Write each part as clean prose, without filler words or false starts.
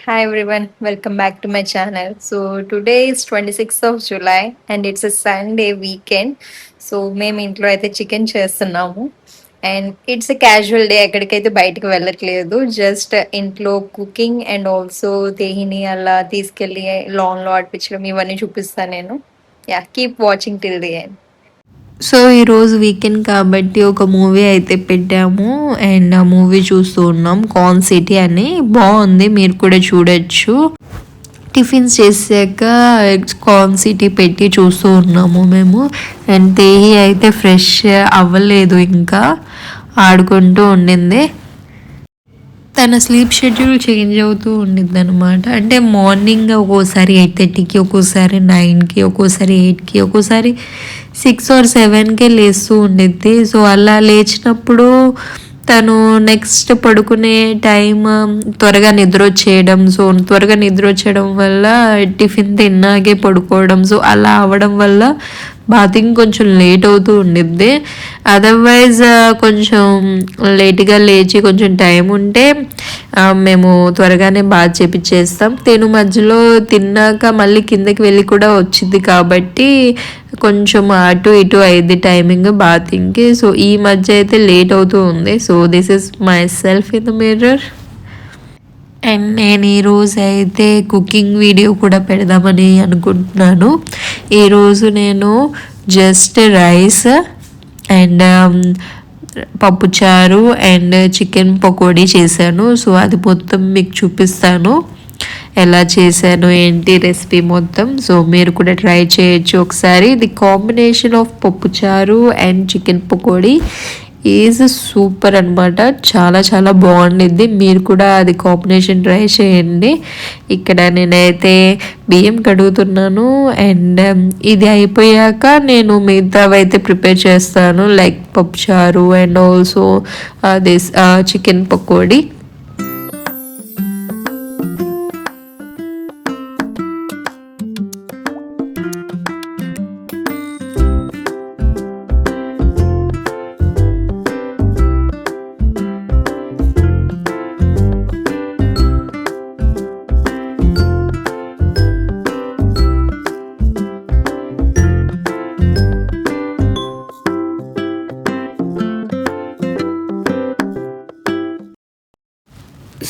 Hi everyone, welcome back to my channel. So today is 26th of July and it's a Sunday weekend. So మేము ఇంట్లో అయితే chicken చేస్తున్నాము and it's a casual day. ఎక్కడికైతే బయటకు వెళ్ళట్లేదు, just ఇంట్లో cooking and also దేహిని అలా తీసుకెళ్ళి లాన్లో ఆడిపించడం ఇవన్నీ చూపిస్తాను నేను. Yeah, keep watching till the end. So ఈరోజు వీకెండ్ కాబట్టి ఒక మూవీ అయితే పెట్టాము అండ్ ఆ మూవీ చూస్తూ ఉన్నాం. కార్న్ సిటీ అని బాగుంది, మీరు కూడా చూడొచ్చు. టిఫిన్స్ చేసాక కార్న్ సిటీ పెట్టి చూస్తూ ఉన్నాము మేము. అండ్ తేహి అయితే ఫ్రెష్ అవ్వలేదు, ఇంకా ఆడుకుంటూ ఉండింది. తన స్లీప్ షెడ్యూల్ చేంజ్ అవుతూ ఉండిద్ది అనమాట. అంటే మార్నింగ్ ఒక్కోసారి 8:30కి, ఒక్కోసారి 9కి, ఒక్కోసారి 8కి, ఒక్కోసారి 6 or 7కే లేస్తూ ఉండిద్ది. సో అలా లేచినప్పుడు తను నెక్స్ట్ పడుకునే టైం త్వరగా నిద్ర వచ్చేయడం. సో త్వరగా నిద్ర వచ్చేయడం వల్ల టిఫిన్ తిన్నాకే పడుకోవడం. సో అలా అవ్వడం వల్ల బాతింగ్ కొంచెం లేట్ అవుతూ ఉండిద్ది. అదర్వైజ్ కొంచెం లేట్గా లేచి కొంచెం టైం ఉంటే మేము త్వరగానే బాత్ చేపించేస్తాం. తిను మధ్యలో తిన్నాక మళ్ళీ కిందకి వెళ్ళి కూడా వచ్చింది కాబట్టి కొంచెం అటు ఇటు అయింది టైమింగ్ బాతింగ్కి. సో ఈ మధ్య అయితే లేట్ అవుతూ ఉంది. So this is my self in the mirror. And నేను ఈరోజు అయితే కుకింగ్ వీడియో కూడా పెడదామని అనుకుంటున్నాను. ఈరోజు నేను జస్ట్ రైస్ అండ్ పప్పుచారు అండ్ చికెన్ పకోడీ చేశాను. సో అది మొత్తం మీకు చూపిస్తాను, ఎలా చేశాను ఏంటి రెసిపీ మొత్తం. సో మీరు కూడా ట్రై చేయొచ్చు ఒకసారి. ది కాంబినేషన్ ఆఫ్ పప్పుచారు and chicken pakodi is super అనమాట. చాలా చాలా బాగుండిద్ది. మీరు కూడా అది కాంబినేషన్ ట్రై చేయండి. ఇక్కడ నేనైతే బియ్యం కడుగుతున్నాను అండ్ ఇది అయిపోయాక నేను మిగతావి అయితే ప్రిపేర్ చేస్తాను, లైక్ పప్పుచారు and also this chicken pakodi.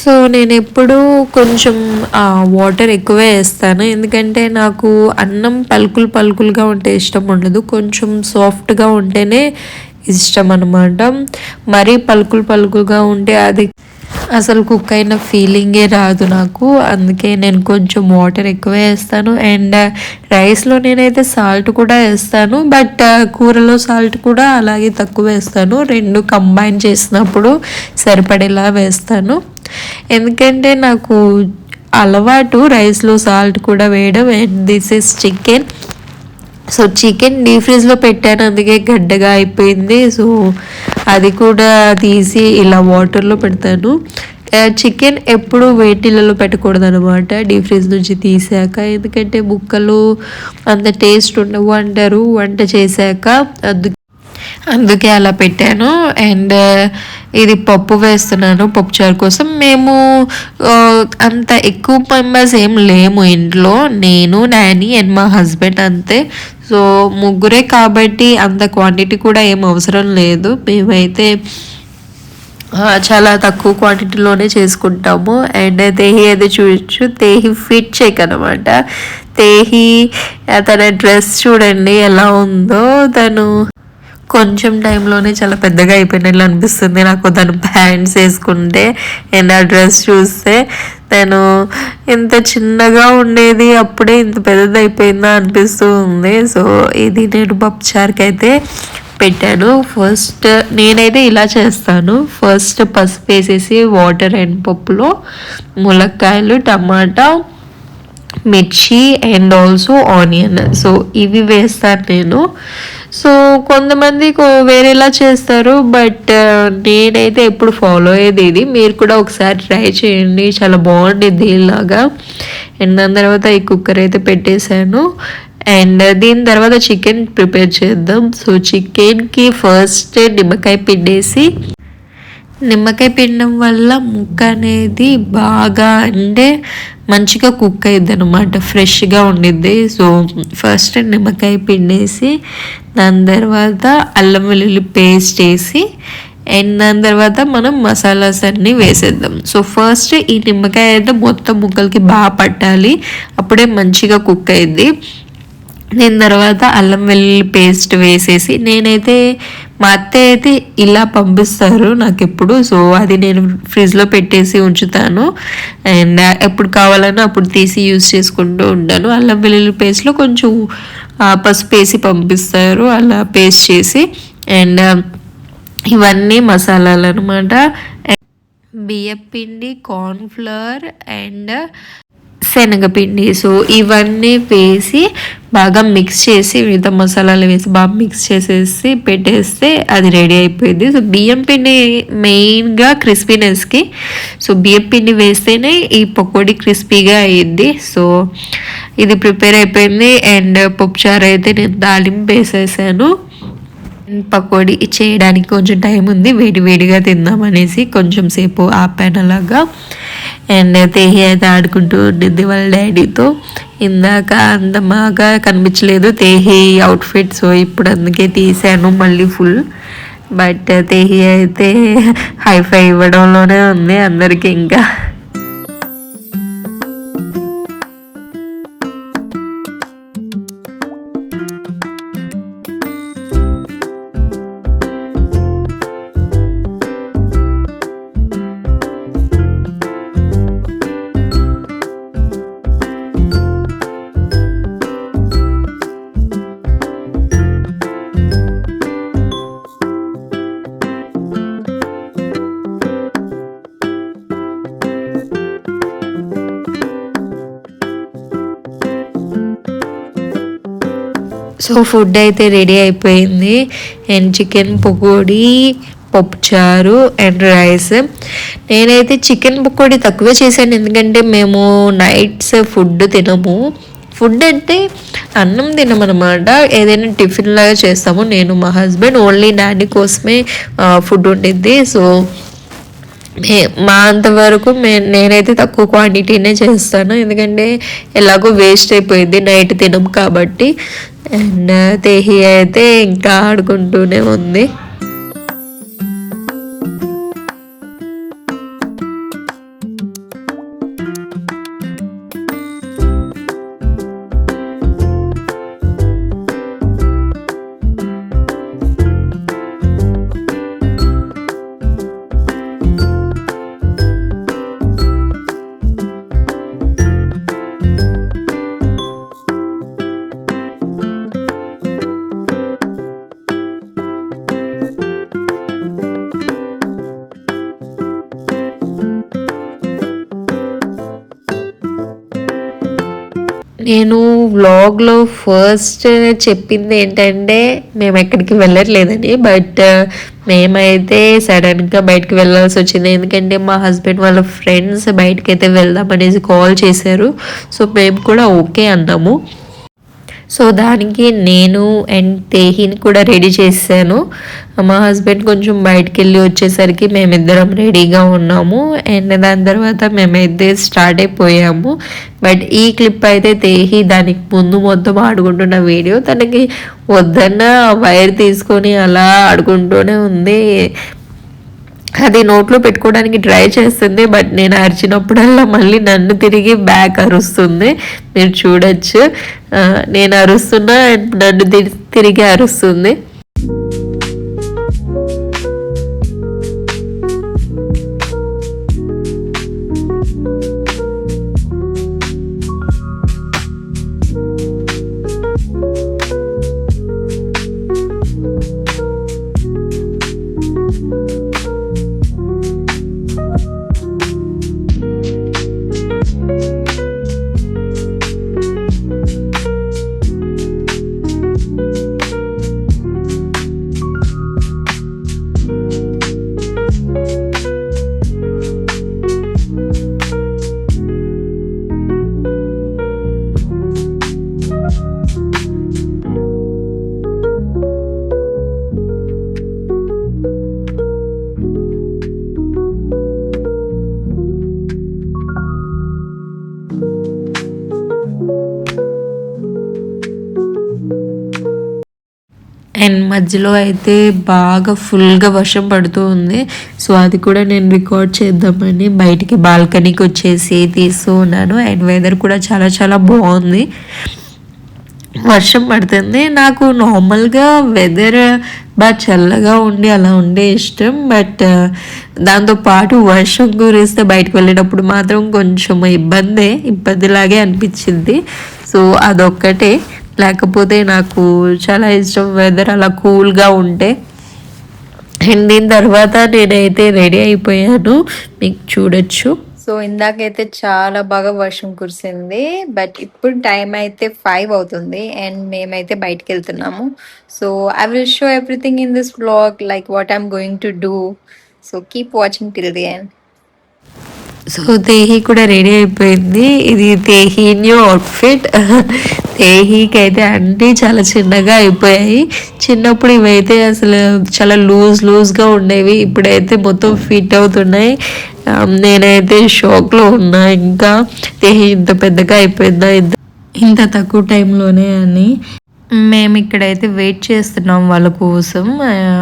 So నేను ఎప్పుడూ కొంచెం వాటర్ ఎక్కువే వేస్తాను, ఎందుకంటే నాకు అన్నం పలుకులు పలుకులుగా ఉంటే ఇష్టం ఉండదు. కొంచెం సాఫ్ట్గా ఉంటేనే ఇష్టం అనమాట. మరీ పలుకులు పలుకులుగా ఉంటే అది అసలు కుక్ అయిన ఫీలింగే రాదు నాకు. అందుకే నేను కొంచెం వాటర్ ఎక్కువే వేస్తాను. అండ్ రైస్లో నేనైతే సాల్ట్ కూడా వేస్తాను, బట్ కూరలో సాల్ట్ కూడా అలాగే తక్కువ వేస్తాను. రెండు కంబైన్ చేసినప్పుడు సరిపడేలా వేస్తాను. ఎందుకంటే నాకు అలవాటు రైస్లో సాల్ట్ కూడా వేయడం. And this is chicken. So chicken deep ఫ్రిడ్జ్లో పెట్టాను, అందుకే గడ్డగా అయిపోయింది. సో అది కూడా తీసి ఇలా వాటర్లో పెడతాను. చికెన్ ఎప్పుడు వేడి నీళ్ళలో పెట్టకూడదు అనమాట డీప్ ఫ్రిడ్జ్ నుంచి తీసాక, ఎందుకంటే ముక్కలు అంత టేస్ట్ ఉండవు అంటారు వంట చేశాక. అందుకే అలా పెట్టాను. అండ్ ఇది పప్పు వేస్తున్నాను పప్పుచారు కోసం. మేము అంత ఎక్కువ మెంబర్స్ ఏం లేము ఇంట్లో, నేను నాని అండ్ మా హస్బెండ్ అంతే. సో ముగ్గురే కాబట్టి అంత క్వాంటిటీ కూడా ఏం అవసరం లేదు. మేమైతే చాలా తక్కువ క్వాంటిటీలోనే చేసుకుంటాము. అండ్ తేహి అయితే చూడొచ్చు, తేహి ఫిట్ చెక్ అనమాట. తేహి తన డ్రెస్ చూడండి ఎలా ఉందో. తను కొంచెం టైంలోనే చాలా పెద్దగా అయిపోయినట్లు అనిపిస్తుంది నాకు తను ప్యాంట్స్ వేసుకుంటే. అండ్ ఆ డ్రెస్ చూస్తే తను ఎంత చిన్నగా ఉండేది అప్పుడే ఇంత పెద్దది అయిపోయిందా అనిపిస్తూ ఉంది. సో ఇది నేను పప్పుచారుకి అయితే పెట్టాను. ఫస్ట్ నేనైతే ఇలా చేస్తాను. ఫస్ట్ పసుపు వేసేసి వాటర్ అండ్ పప్పులో ములక్కాయలు, టమాటా, మిర్చి అండ్ ఆల్సో ఆనియన్, సో ఇవి వేస్తాను నేను. సో కొంతమంది వేరేలా చేస్తారు, బట్ నేనైతే ఎప్పుడు ఫాలో అయ్యేది ఇది. మీరు కూడా ఒకసారి ట్రై చేయండి, చాలా బాగుండేది ఇలాగా. అండ్ దాని తర్వాత ఈ కుక్కర్ అయితే పెట్టేశాను. అండ్ దీని తర్వాత చికెన్ ప్రిపేర్ చేద్దాం. సో చికెన్కి ఫస్ట్ నిమ్మకాయ పిండేసి నిమ్మకాయ పిండడం వల్ల ముక్క అనేది బాగా అంటే మంచిగా కుక్ అయ్యిద్ది అనమాట, ఫ్రెష్గా ఉండిద్ది. సో ఫస్ట్ నిమ్మకాయ పిండేసి దాని తర్వాత అల్లం వెల్లుల్లి పేస్ట్ వేసి అండ్ దాని తర్వాత మనం మసాలాస్ అన్నీ వేసేద్దాం. సో ఫస్ట్ ఈ నిమ్మకాయ అయితే మొత్తం ముక్కలకి బాగా పట్టాలి, అప్పుడే మంచిగా కుక్ అయ్యిద్ది. దీని తర్వాత అల్లం వెల్లుల్లి పేస్ట్ వేసేసి, నేనైతే మా అత్త అయితే ఇలా పంపిస్తారు నాకు ఎప్పుడు, సో అది నేను ఫ్రిడ్జ్లో పెట్టేసి ఉంచుతాను అండ్ ఎప్పుడు కావాలన్నా అప్పుడు తీసి యూస్ చేసుకుంటూ ఉంటాను. అల్లం వెల్లుల్లి పేస్ట్లో కొంచెం పసుపు వేసి పంపిస్తారు, అలా పేస్ట్ చేసి. అండ్ ఇవన్నీ మసాలాలు అనమాట. బియ్యపిండి, కార్న్ఫ్లవర్ అండ్ శనగపిండి, సో ఇవన్నీ వేసి బాగా మిక్స్ చేసి మిగతా మసాలాలు వేసి బాగా మిక్స్ చేసేసి పెట్టేస్తే అది రెడీ అయిపోయింది. సో బియ్యం పిండి మెయిన్గా క్రిస్పీనెస్కి, సో బియ్యం పిండి వేస్తేనే ఈ పకోడీ క్రిస్పీగా అయ్యిద్ది. సో ఇది ప్రిపేర్ అయిపోయింది అండ్ పప్పుచారు అయితే నేను తాలింపు వేసేసాను. పకోడీ చేయడానికి కొంచెం టైం ఉంది, వేడి వేడిగా తిందామనేసి కొంచెం సేపు ఆపాను అలాగా. అండ్ తేహి అయితే ఆడుకుంటూ ఉండింది వాళ్ళ డాడీతో. ఇందాక అంత బాగా కనిపించలేదు తేహి అవుట్ఫిట్, సో ఇప్పుడు అందుకే తీసాను మళ్ళీ ఫుల్. బట్ తేహి అయితే హైఫై ఇవ్వడంలోనే ఉంది అందరికీ. ఇంకా సో ఫుడ్ అయితే రెడీ అయిపోయింది అండ్ చికెన్ పకోడీ, పప్పుచారు అండ్ రైస్. నేనైతే చికెన్ పకోడీ తక్కువే చేశాను, ఎందుకంటే మేము నైట్స్ ఫుడ్ తినము. ఫుడ్ అంటే అన్నం తినమన్నమాట, ఏదైనా టిఫిన్ లాగా చేస్తాము. నేను మా హస్బెండ్ ఓన్లీ డాడీ కోసమే ఫుడ్ ఉండిద్ది. సో మా అంతవరకు నేనైతే తక్కువ క్వాంటిటీనే చేస్తాను, ఎందుకంటే ఎలాగో వేస్ట్ అయిపోయింది నైట్ తినం కాబట్టి. అండ్ తేహి అయితే ఇంకా ఆడుకుంటూనే ఉంది. నేను వ్లాగ్లో ఫస్ట్ చెప్పింది ఏంటంటే మేము ఎక్కడికి వెళ్ళట్లేదని, బట్ మేమైతే సడన్గా బయటకు వెళ్ళాల్సి వచ్చింది, ఎందుకంటే మా హస్బెండ్ వాళ్ళ ఫ్రెండ్స్ బయటకు అయితే వెళ్దాం అనేసి కాల్ చేశారు. సో మేము కూడా ఓకే అన్నాము. సో దానికి నేను అండ్ తేహిని కూడా రెడీ చేశాను. మా హస్బెండ్ కొంచెం బయటికి వెళ్ళి వచ్చేసరికి మేమిద్దరం రెడీగా ఉన్నాము అండ్ దాని తర్వాత మేమైతే స్టార్ట్ అయిపోయాము. బట్ ఈ క్లిప్ అయితే తేహి దానికి ముందు మొత్తం ఆడుకుంటున్న వీడియో, తనకి వద్దన్న వైర్ తీసుకొని అలా ఆడుకుంటూనే ఉంది. అది నోట్లో పెట్టుకోవడానికి ట్రై చేస్తుంది, బట్ నేను అరిచినప్పుడల్లా మళ్ళీ నన్ను తిరిగి బ్యాక్ అరుస్తుంది. మీరు చూడొచ్చు, నేను అరుస్తున్నా నన్ను తిరిగి అరుస్తుంది. అండ్ మధ్యలో అయితే బాగా ఫుల్గా వర్షం పడుతూ ఉంది. సో అది కూడా నేను రికార్డ్ చేద్దామని బయటికి బాల్కనీకి వచ్చేసి తీస్తూ ఉన్నాను. అండ్ వెదర్ కూడా చాలా చాలా బాగుంది, వర్షం పడుతుంది. నాకు నార్మల్గా వెదర్ బాగా చల్లగా ఉండి అలా ఉండే ఇష్టం, బట్ దాంతోపాటు వర్షం కురిస్తే బయటకు వెళ్ళేటప్పుడు మాత్రం కొంచెం ఇబ్బందిలాగే అనిపించింది. సో అదొక్కటే, లేకపోతే నాకు చాలా ఇష్టం వెదర్ అలా కూల్గా ఉంటే. అండ్ దీని తర్వాత నేనైతే రెడీ అయిపోయాను, మీకు చూడొచ్చు. సో ఇందాకైతే చాలా బాగా వర్షం కురిసింది, బట్ ఇప్పుడు టైం అయితే 5 అవుతుంది అండ్ మేమైతే బయటికి వెళ్తున్నాము. So I will show everything in this vlog, like what I'm going to do. So keep watching till the end. So తేహి కూడా రెడీ అయిపోయింది. ఇది తేహి న్యూ అవుట్ఫిట్. తేహికి అయితే అన్నీ చాలా చిన్నగా అయిపోయాయి. చిన్నప్పుడు ఇవైతే అసలు చాలా లూజ్గా ఉండేవి, ఇప్పుడైతే మొత్తం ఫిట్ అవుతున్నాయి. నేనైతే షాక్లో ఉన్నా, ఇంకా తేహి ఇంత పెద్దగా అయిపోయిందా ఇంత తక్కువ టైంలోనే అని. మేము ఇక్కడైతే వెయిట్ చేస్తున్నాం వాళ్ళ కోసం,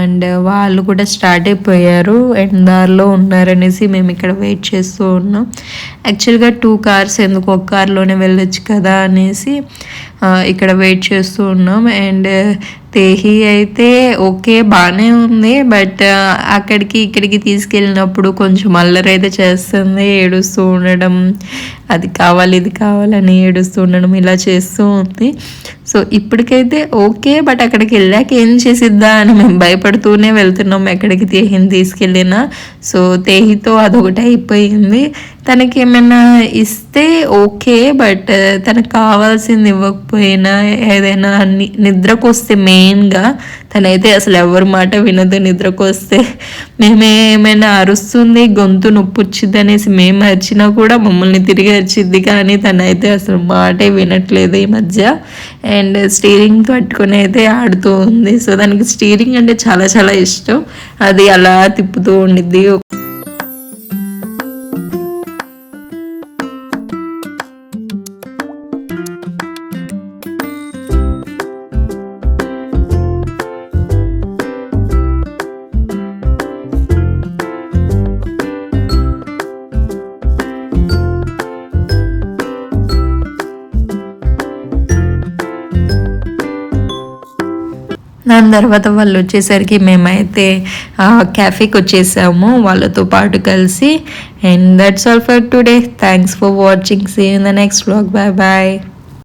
అండ్ వాళ్ళు కూడా స్టార్ట్ అయిపోయారు అండ్ దారిలో ఉన్నారనేసి మేము ఇక్కడ వెయిట్ చేస్తూ ఉన్నాం. యాక్చువల్గా 2 కార్స్ ఎందుకు, ఒక కార్లోనే వెళ్ళొచ్చు కదా అనేసి ఇక్కడ వెయిట్ చేస్తూ ఉన్నాం. అండ్ తేహి అయితే ఓకే బాగానే ఉంది, బట్ అక్కడికి ఇక్కడికి తీసుకెళ్ళినప్పుడు కొంచెం అల్లరి అయితే చేస్తుంది, ఏడుస్తూ ఉండడం, అది కావాలి ఇది కావాలని ఏడుస్తూ ఉండడం ఇలా చేస్తూ ఉంది. సో ఇప్పటికైతే ఓకే, బట్ అక్కడికి వెళ్ళాక ఏం చేసిద్దా అని మేము భయపడుతూనే వెళ్తున్నాం ఎక్కడికి తేహిని తీసుకెళ్ళినా. సో తేహితో అదొకటి అయిపోయింది. తనకి ఏమైనా ఇస్తే ఓకే, బట్ తనకు కావాల్సింది ఇవ్వకపోయినా, ఏదైనా నిద్రకు వస్తే మెయిన్గా తనైతే అసలు ఎవరి మాట వినదు. నిద్రకు వస్తే ఏమైనా అరుస్తుంది, గొంతు నొప్పి వచ్చింది అనేసి మేము అరిచినా కూడా మమ్మల్ని తిరిగి వచ్చింది, కానీ తనైతే అసలు మాటే వినట్లేదు ఈ మధ్య. అండ్ స్టీరింగ్ పట్టుకొని అయితే ఆడుతూ ఉంది. సో దానికి స్టీరింగ్ అంటే చాలా చాలా ఇష్టం, అది అలా తిప్పుతూ ఉండిద్ది. దాని తర్వాత వాళ్ళు వచ్చేసరికి మేమైతే క్యాఫేకి వచ్చేసాము వాళ్ళతో పాటు కలిసి. And that's all for today. Thanks for watching. See you in the next vlog. Bye bye.